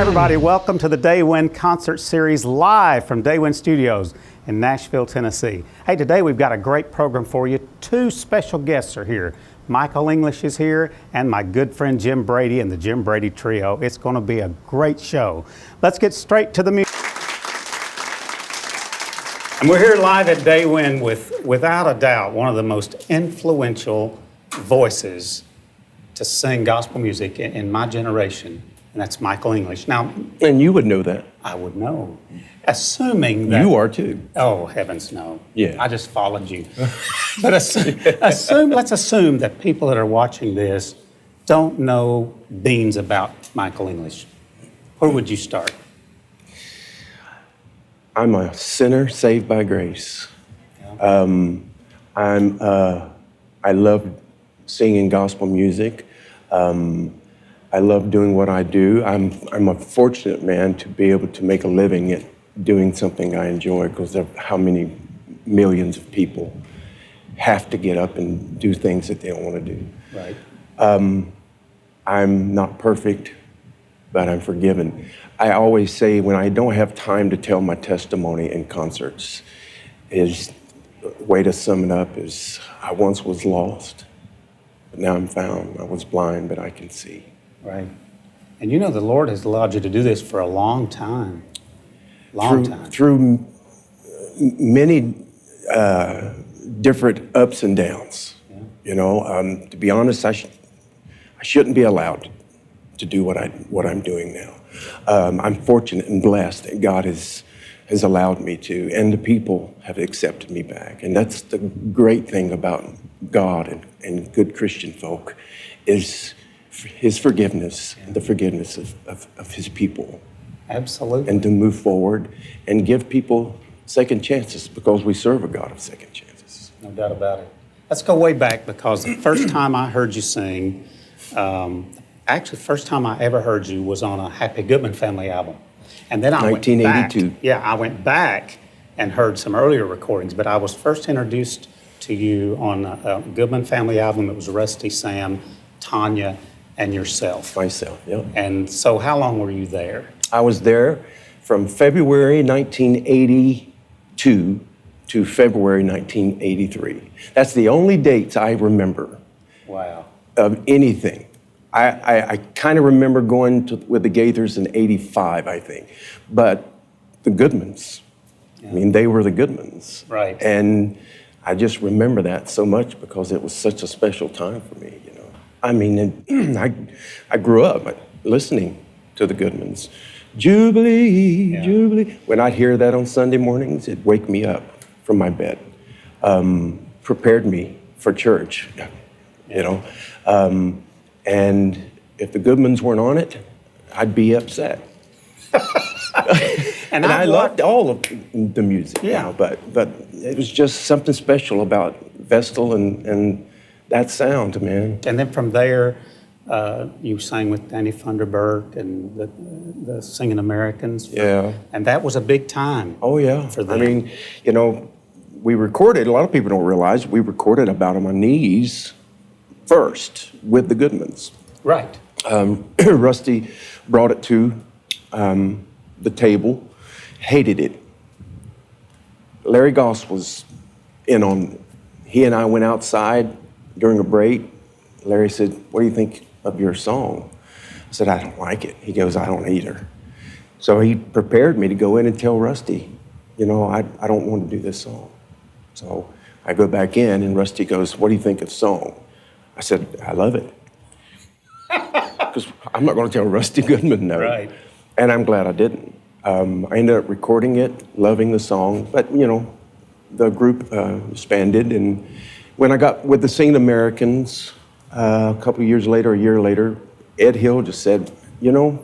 everybody. Welcome to the Daywind Concert Series live from Daywind Studios in Nashville, Tennessee. Hey, today we've got a great program for you. Two special guests are here. Michael English is here and my good friend Jim Brady and the Jim Brady Trio. It's going to be a great show. Let's get straight to the music. And we're here live at Daywind with, without a doubt, one of the most influential voices to sing gospel music in my generation. And that's Michael English. Now, and you would know that. I would know. Assuming that... You are too. Oh, heavens no. Yeah. I just followed you. But let's assume that people that are watching this don't know beans about Michael English. Where would you start? I'm a sinner saved by grace. Yeah. I love singing gospel music. I love doing what I do. I'm a fortunate man to be able to make a living at doing something I enjoy, because of how many millions of people have to get up and do things that they don't want to do. Right. I'm not perfect, but I'm forgiven. I always say when I don't have time to tell my testimony in concerts, is the way to sum it up is I once was lost, but now I'm found. I was blind, but I can see. Right. And you know the Lord has allowed you to do this for a long time. Through many different ups and downs. Yeah. You know, to be honest, I shouldn't be allowed to do what I'm doing now. I'm fortunate and blessed that God has allowed me to, and the people have accepted me back. And that's the great thing about God and good Christian folk, is His forgiveness, the forgiveness of His people. Absolutely. And to move forward and give people second chances, because we serve a God of second chances. No doubt about it. Let's go way back, because the first time I heard you sing, actually the first time I ever heard you was on a Happy Goodman Family album. And then I 1982. I went back and heard some earlier recordings, but I was first introduced to you on a Goodman Family album. It was Rusty, Sam, Tanya, and yourself. Myself, yeah. And so how long were you there? I was there from February 1982 to February 1983. That's the only dates I remember. Wow. Of anything. I kind of remember going with the Gaithers in 85, I think. But the Goodmans, yeah. I mean, they were the Goodmans. Right. And I just remember that so much because it was such a special time for me, you know. I mean, I grew up listening to the Goodmans. Jubilee, yeah. Jubilee. When I'd hear that on Sunday mornings, it'd wake me up from my bed. Prepared me for church, you know. And if the Goodmans weren't on it, I'd be upset. and I loved all of the music, yeah. You know, but it was just something special about Vestal and that sound, man. And then from there, you sang with Danny Funderburk and the Singing Americans. Yeah. And that was a big time. Oh, yeah. For them. I mean, you know, we recorded, a lot of people don't realize, we recorded about on my knees first with the Goodmans. Right. Rusty brought it to the table, hated it. Larry Goss was in on it. He and I went outside during a break. Larry said, "What do you think of your song?" I said, "I don't like it." He goes, "I don't either." So he prepared me to go in and tell Rusty, you know, I don't want to do this song. So I go back in and Rusty goes, "What do you think of the song?" I said, "I love it." Because I'm not going to tell Rusty Goodman no. Right. And I'm glad I didn't. I ended up recording it, loving the song, but you know, the group disbanded. And when I got with the Singing Americans, a couple of years later, a year later, Ed Hill just said, "You know,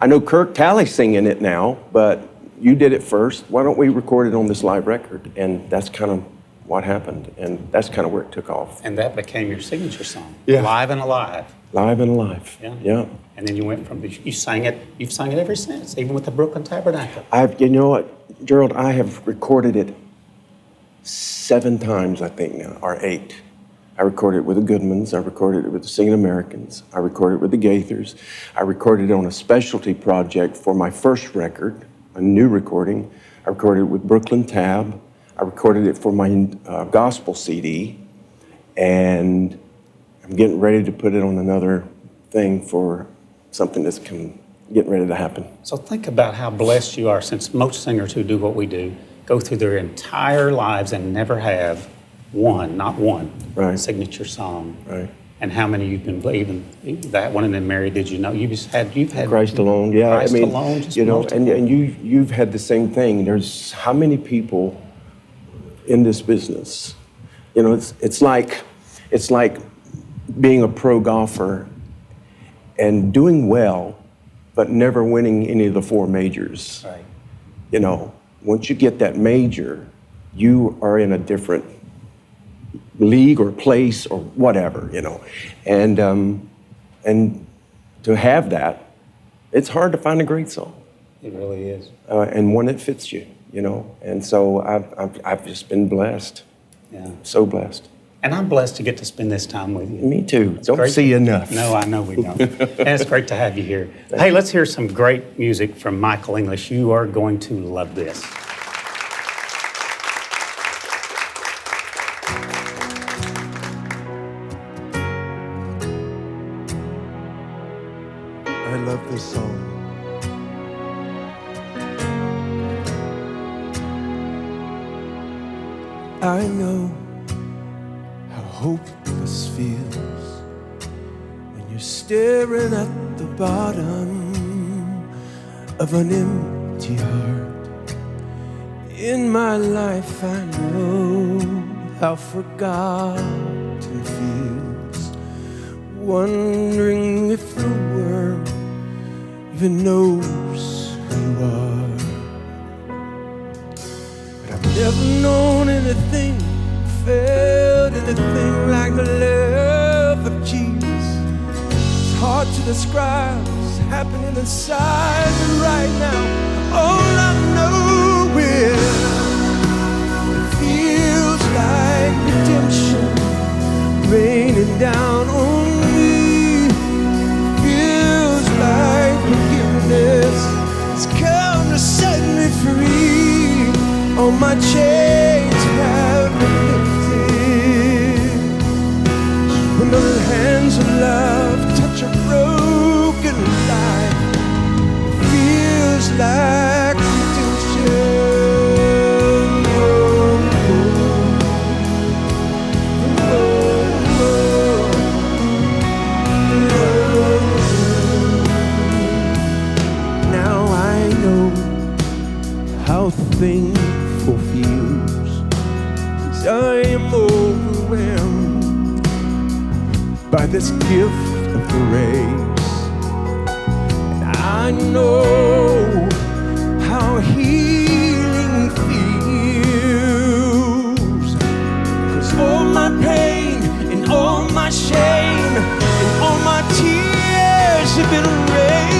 I know Kirk Talley's singing it now, but you did it first. Why don't we record it on this live record?" And that's kind of what happened, and that's kind of where it took off. And that became your signature song. Yeah. Live and Alive. Live and Alive. Yeah. Yeah. And then you went from, you've sang it ever since, even with the Brooklyn Tabernacle. You know what, Gerald, I have recorded it 7 times, I think now, or 8. I recorded it with the Goodmans. I recorded it with the Singing Americans. I recorded it with the Gaithers. I recorded it on a specialty project for my first record, a new recording. I recorded it with Brooklyn Tab. I recorded it for my gospel CD. And I'm getting ready to put it on another thing for something that's getting ready to happen. So think about how blessed you are, since most singers who do what we do go through their entire lives and never have not one Right. signature song. Right. And how many you've been, even that one and then Mary, did you know? You've had Christ Alone, yeah. Christ Alone, just you know, multiple. and you've had the same thing. There's how many people in this business? You know, it's like being a pro golfer and doing well, but never winning any of the 4 majors. Right. You know, once you get that major, you are in a different league or place or whatever, you know. And to have that, it's hard to find a great song. It really is. And one that fits you, you know. And so I've just been blessed. Yeah. So blessed. And I'm blessed to get to spend this time with you. Me too. It's Don't great see enough. No, I know we don't. And it's great to have you here. Hey, let's hear some great music from Michael English. You are going to love this. I love this song. I know how hopeless feels when you're staring at the bottom of an empty heart. In my life I know how forgotten feels, wondering if the world even knows who you are. But I've never known anything, felt anything like the love of Jesus. It's hard to describe what's happening inside me right now. All I know is it feels like redemption raining down on me. Feels like forgiveness has come to set me free. All my chains have been lifted when the hands of love touch a broken life. Feels like redemption. Now I know how thankful feels, 'cause I am overwhelmed by this gift of grace. And I know how healing feels, 'cause all my pain and all my shame and all my tears have been erased.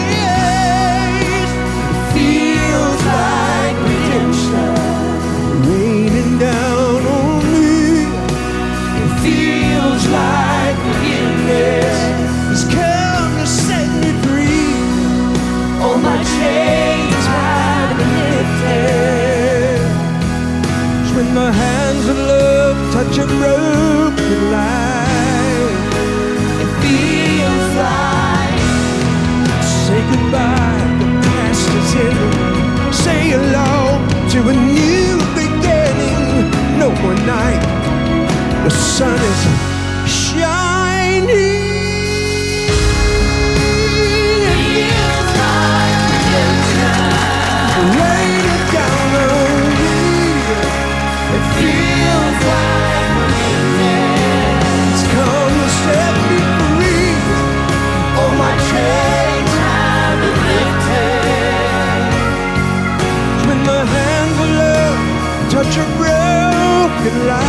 It feels like redemption raining down on me. It feels like forgiveness has come to set me free. All my chains have been lifted. It's when the hands of love touch a broken life. It feels like say goodbye, the past is in. Say hello to a new beginning. No more night, the sun is shining. It feels like redemption raining down on me. It feels like forgiveness come to set me free. All my chains have been lifted. When the hands of love touch a broken life.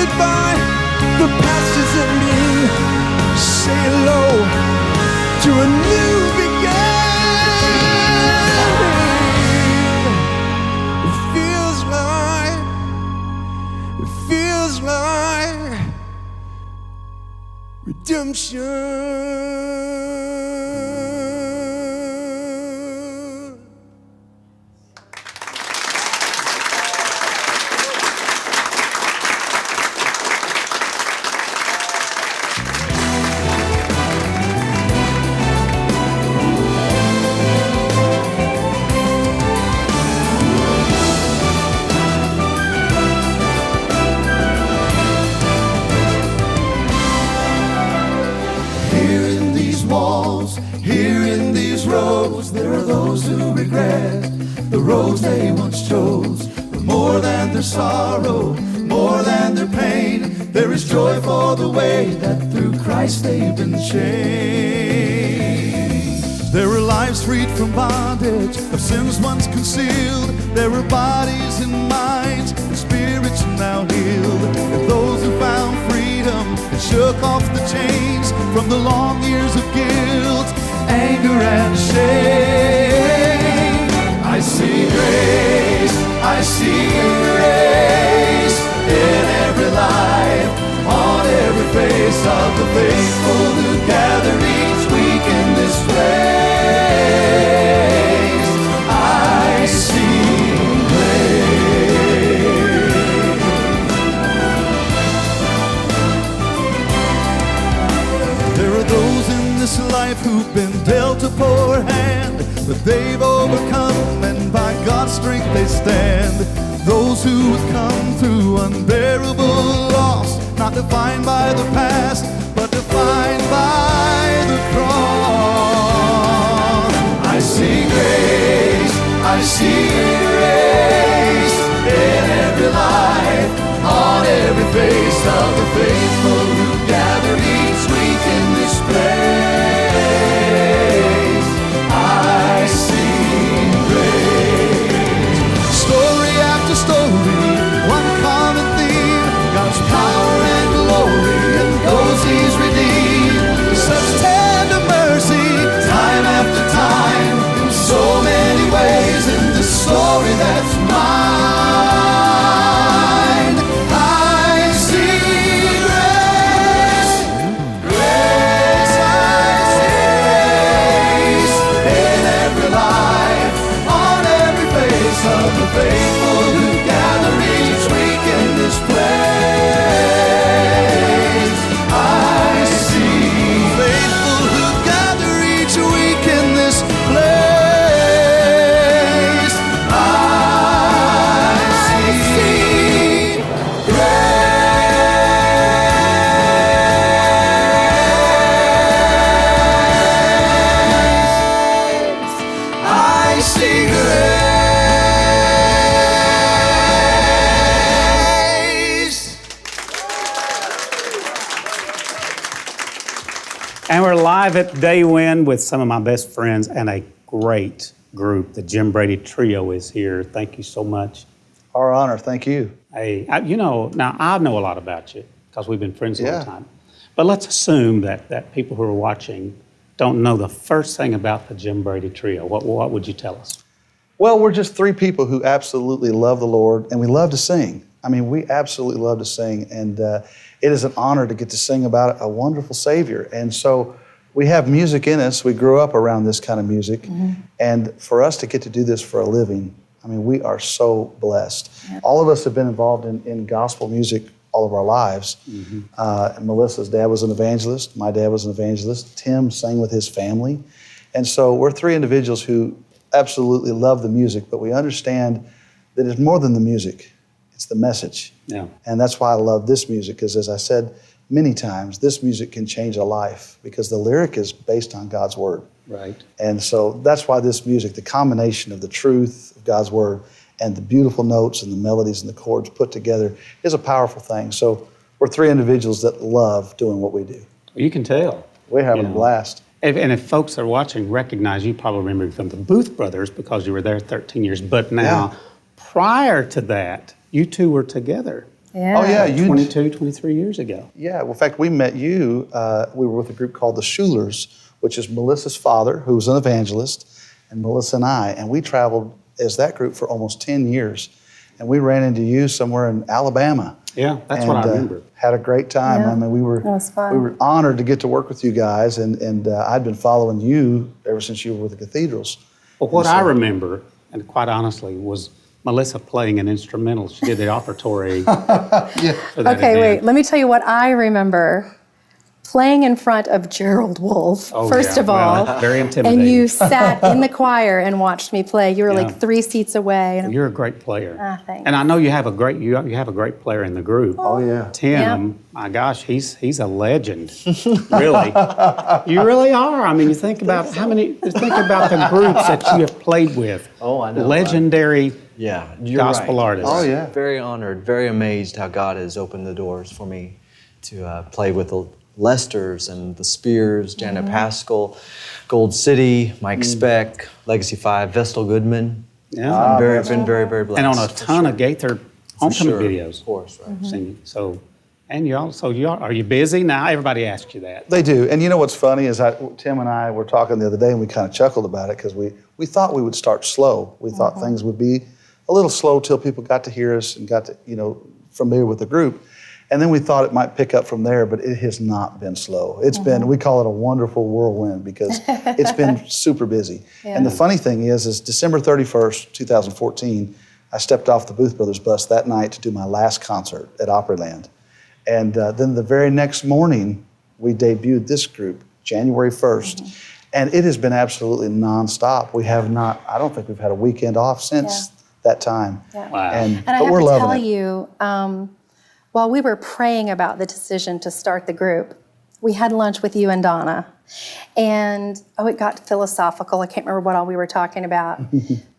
goodbye, the past is ending. Say hello to a new beginning. It feels like redemption. There are those who regret the roads they once chose. But more than their sorrow, more than their pain, there is joy for the way that through Christ they've been changed. There are lives freed from bondage of sins once concealed. There are bodies and minds and spirits now healed. And those who found freedom and shook off the chains from the long years of guilt, anger and shame. I see grace, I see grace in every life, on every face of the faithful who gather each week in this place. I see grace. There are those in this life who've been dealt a poor hand, but they've overcome, and by God's strength they stand. Those who have come through unbearable loss, not defined by the past, but defined by the cross. I see grace, I see grace in every life, on every face of the faithful who gather each week in this place. I see grace. Story after story, one common theme, God's power and glory and those He's redeemed. Such tender mercy, time after time, in so many ways in the story that's mine. I see grace, grace I see in every life, on every face of the faithful who gather each week in this place. I see faithful who gather each week in this place. I see grace. I see grace. And we're live at Daywind with some of my best friends and a great group. The Jim Brady Trio is here. Thank you so much. Our honor, thank you. Hey, now I know a lot about you because we've been friends a long Yeah. time. But let's assume that people who are watching don't know the first thing about the Jim Brady Trio. What would you tell us? Well, we're just three people who absolutely love the Lord, and we love to sing. I mean, we absolutely love to sing, and it is an honor to get to sing about a wonderful Savior. And so we have music in us. We grew up around this kind of music, and for us to get to do this for a living, I mean, we are so blessed. All of us have been involved in gospel music all of our lives. Melissa's dad was an evangelist. My dad was an evangelist. Tim sang with his family. And so we're three individuals who absolutely love the music, but we understand that it's more than the music. It's the message. Yeah. And that's why I love this music, because as I said many times, this music can change a life because the lyric is based on God's word. Right. And so that's why this music, the combination of the truth of God's word and the beautiful notes and the melodies and the chords put together is a powerful thing. So we're three individuals that love doing what we do. Well, you can tell. We're having You a know. blast. And if folks are watching recognize, you probably remember you from the Booth Brothers because you were there 13 years. But now, prior to that, you two were together Yeah. Oh, yeah. You, 22, 23 years ago. Yeah, well, in fact, we met you. We were with a group called the Schulers, which is Melissa's father, who was an evangelist, and Melissa and I. And we traveled as that group for almost 10 years. And we ran into you somewhere in Alabama. Yeah, that's what I remember. Had a great time. Yeah, I mean, we was fun. were honored to get to work with you guys. And I'd been following you ever since you were with the Cathedrals. Well, what I remember, and quite honestly, was Melissa playing an instrumental. She did the offertory for that Okay, event. wait. Let me tell you what I remember. Playing in front of Gerald Wolfe, Oh, first yeah. of all. Well, very intimidating. And you sat in the choir and watched me play. You were Yeah. like 3 seats away. And You're a great player. Thanks. And I know you have a great player in the group. Oh, yeah. Tim, my gosh, he's a legend. Really. You really are. I mean, you think about the groups that you have played with. Oh, I know. Legendary Yeah, you're gospel right. artists. Oh, yeah. Very honored, very amazed how God has opened the doors for me to play with the Lesters and the Spears, Janet Paschal, Gold City, Mike Speck, Legacy 5, Vestal Goodman. Yeah. I've been very, very blessed. And on a for ton of sure. Gaither For homecoming sure, videos. Of course, right. Singing. So, and are you busy now? Everybody asks you that. They do. And you know what's funny is Tim and I were talking the other day and we kind of chuckled about it because we thought we would start slow. We thought things would be a little slow till people got to hear us and got to, familiar with the group. And then we thought it might pick up from there, but it has not been slow. It's been, we call it a wonderful whirlwind because it's been super busy. Yeah. And the funny thing is December 31st, 2014, I stepped off the Booth Brothers bus that night to do my last concert at Opryland. And then the very next morning, we debuted this group, January 1st. And it has been absolutely nonstop. We have not, I don't think we've had a weekend off since that time. Yeah. Wow. And I but have we're to loving tell it. you, while we were praying about the decision to start the group, we had lunch with you and Donna. And, it got philosophical. I can't remember what all we were talking about.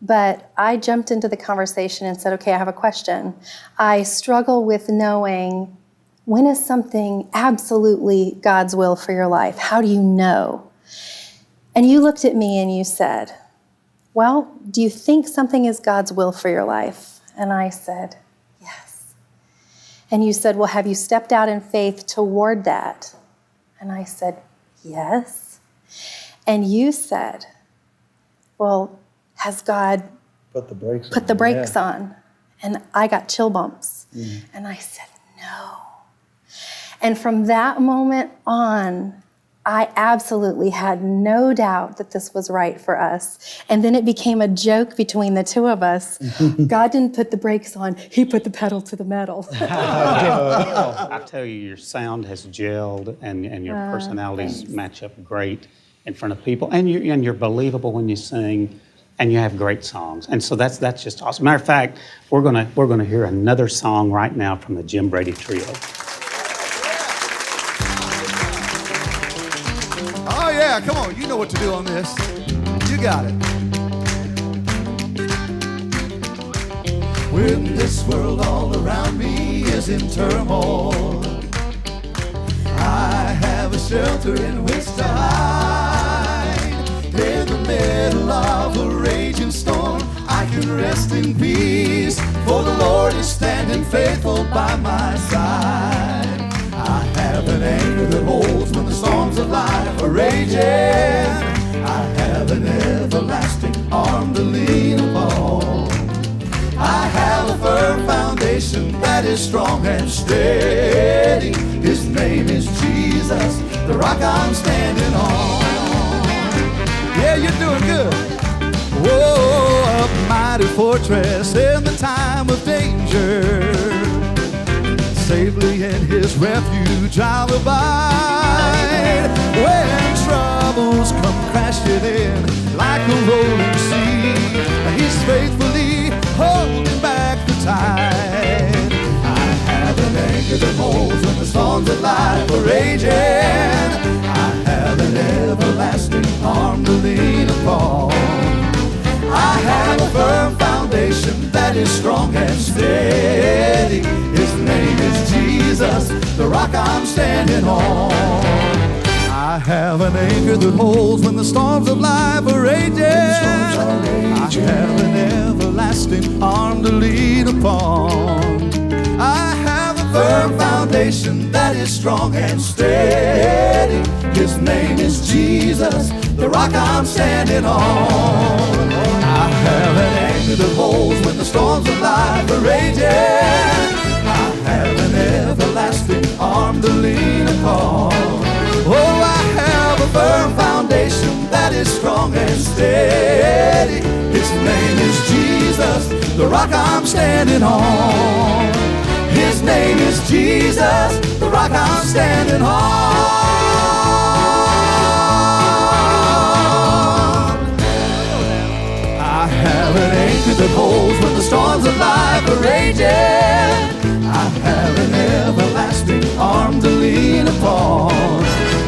But I jumped into the conversation and said, okay, I have a question. I struggle with knowing when is something absolutely God's will for your life? How do you know? And you looked at me and you said, well, do you think something is God's will for your life? And I said, yes. And you said, well, have you stepped out in faith toward that? And I said, yes. And you said, well, has God Put the brakes on. put the brakes on? And I got chill bumps. And I said, no. And from that moment on, I absolutely had no doubt that this was right for us. And then it became a joke between the two of us. God didn't put the brakes on, he put the pedal to the metal. I tell you, your sound has gelled and your personalities match up great in front of people. And you're believable when you sing, and you have great songs. And so that's just awesome. Matter of fact, we're gonna hear another song right now from the Jim Brady Trio. Oh, yeah, come on. You know what to do on this. You got it. When this world all around me is in turmoil, I have a shelter in which to hide. In the middle of a raging storm, I can rest in peace, for the Lord is standing faithful by my side. I have an anchor that holds when the storms of life are raging. I have an everlasting arm to lean upon. I have a firm foundation that is strong and steady. His name is Jesus, the rock I'm standing on. Yeah, you're doing good. Whoa, a mighty fortress in the time of danger. Safely in his refuge I'll abide. When troubles come crashing in like a rolling sea, he's faithfully holding back the tide. I have an anchor that holds when the storms of life are raging. I have an everlasting arm to lean upon. I have a firm foundation that is strong and steady. His name is Jesus, the rock I'm standing on. I have an anchor that holds when the storms of life are raging. I have an everlasting arm to lean upon. I have foundation that is strong and steady. His name is Jesus, the rock I'm standing on. I have an anchor that holds when the storms of life are raging. I have an everlasting arm to lean upon. Oh, I have a firm foundation that is strong and steady. His name is Jesus, the rock I'm standing on. His name is Jesus, the rock I'm standing on. I have an anchor that holds when the storms of life are raging. I have an everlasting arm to lean upon.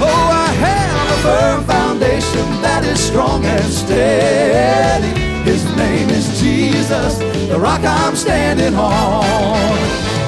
Oh, I have a firm foundation that is strong and steady. His name is Jesus, the rock I'm standing on.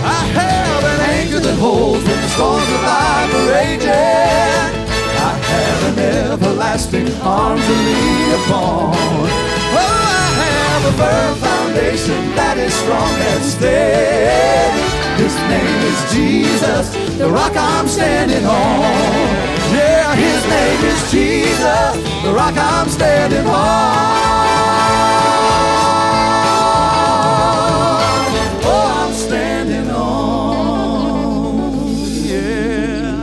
I have an anchor that holds when the storms of life are raging. I have an everlasting arm to lean upon. Oh, I have a firm foundation that is strong and steady. His name is Jesus, the rock I'm standing on. Yeah, his name is Jesus, the rock I'm standing on. Oh, I'm standing on, yeah.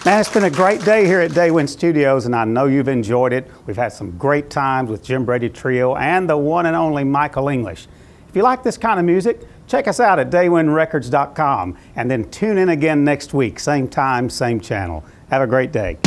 Man, it's been a great day here at Daywind Studios, and I know you've enjoyed it. We've had some great times with Jim Brady Trio and the one and only Michael English. If you like this kind of music, check us out at daywindrecords.com, and then tune in again next week, same time, same channel. Have a great day.